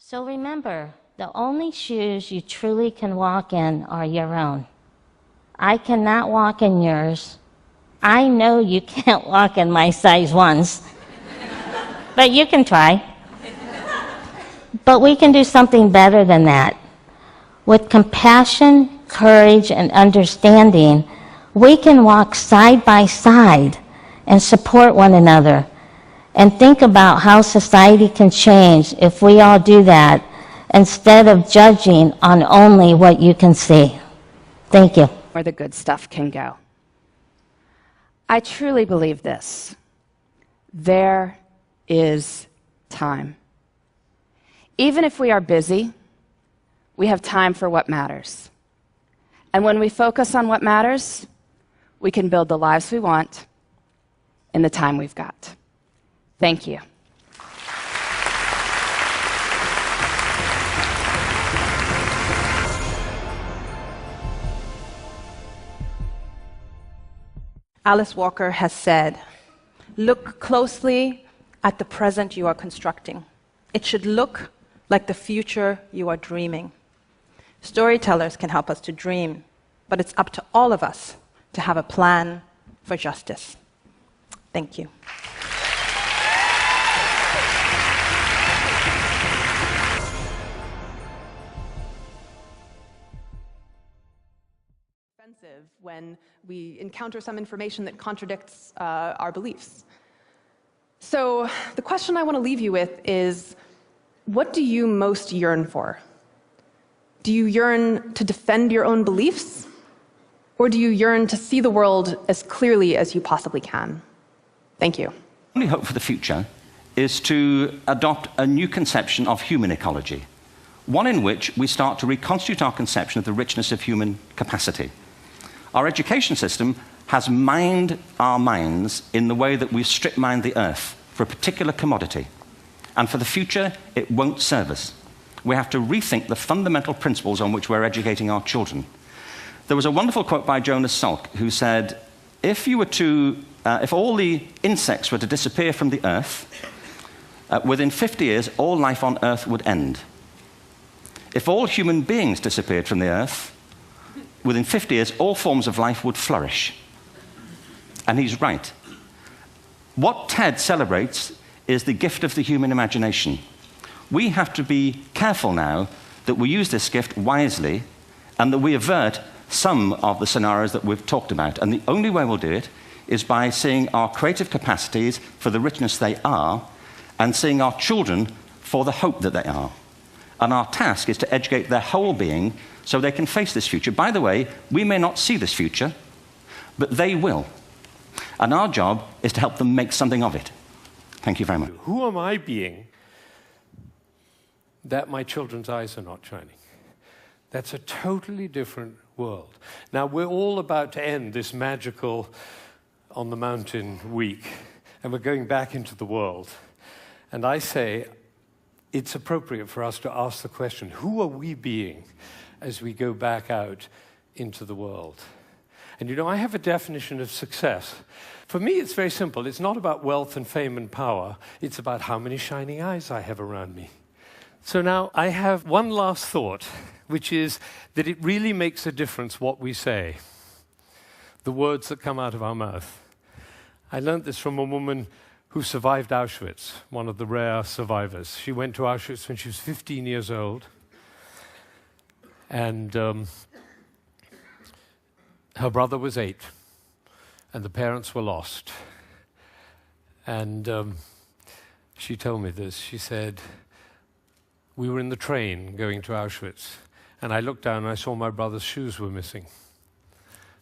So remember, the only shoes you truly can walk in are your own. I cannot walk in yours. I know you can't walk in my size ones, but you can try. But we can do something better than that. With compassion, courage, and understanding, we can walk side by side and support one another. And think about how society can change if we all do that instead of judging on only what you can see. Thank you. Where the good stuff can go. I truly believe this. There is time. Even if we are busy, we have time for what matters. And when we focus on what matters, we can build the lives we want in the time we've got. Thank you. Alice Walker has said, "Look closely at the present you are constructing. It should look like the future you are dreaming." Storytellers can help us to dream, but it's up to all of us to have a plan for justice. Thank you. When we encounter some information that contradicts our beliefs. So the question I want to leave you with is, what do you most yearn for? Do you yearn to defend your own beliefs? Or do you yearn to see the world as clearly as you possibly can? Thank you. The only hope for the future is to adopt a new conception of human ecology, one in which we start to reconstitute our conception of the richness of human capacity. Our education system has mined our minds in the way that we've strip mined the earth for a particular commodity. And for the future, it won't serve us. We have to rethink the fundamental principles on which we're educating our children. There was a wonderful quote by Jonas Salk, who said, if all the insects were to disappear from the earth, within 50 years, all life on earth would end. If all human beings disappeared from the earth, within 50 years, all forms of life would flourish. And he's right. What TED celebrates is the gift of the human imagination. We have to be careful now that we use this gift wisely and that we avert some of the scenarios that we've talked about. And the only way we'll do it is by seeing our creative capacities for the richness they are and seeing our children for the hope that they are. And our task is to educate their whole being so they can face this future. By the way, we may not see this future, but they will. And our job is to help them make something of it. Thank you very much. Who am I being that my children's eyes are not shining? That's a totally different world. Now, we're all about to end this magical on the mountain week, and we're going back into the world. And I say it's appropriate for us to ask the question, who are we being as we go back out into the world? And you know, I have a definition of success. For me, it's very simple. It's not about wealth and fame and power. It's about how many shining eyes I have around me. So now I have one last thought, which is that it really makes a difference what we say, the words that come out of our mouth. I learned this from a woman who survived Auschwitz, one of the rare survivors. She went to Auschwitz when she was 15 years old. And her brother was 8, and the parents were lost. And she told me this. She said, we were in the train going to Auschwitz, and I looked down and I saw my brother's shoes were missing.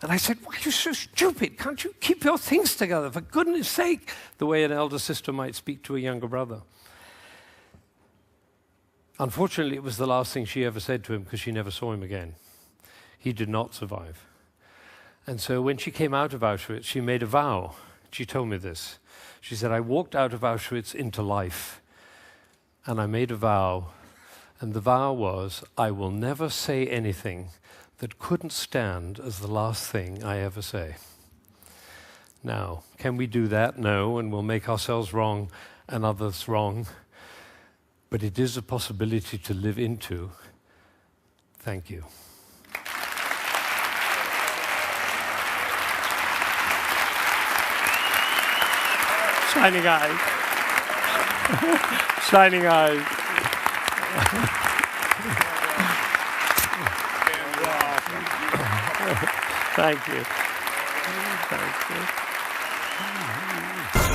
And I said, why are you so stupid? Can't you keep your things together, for goodness sake? The way an elder sister might speak to a younger brother. Unfortunately, it was the last thing she ever said to him because she never saw him again. He did not survive. And so when she came out of Auschwitz, she made a vow. She told me this. She said, I walked out of Auschwitz into life, and I made a vow, and the vow was, I will never say anything that couldn't stand as the last thing I ever say. Now, can we do that? No, and we'll make ourselves wrong and others wrong. but it is a possibility to live into. Thank you. Shining eyes. Shining eyes. Thank you. Thank you.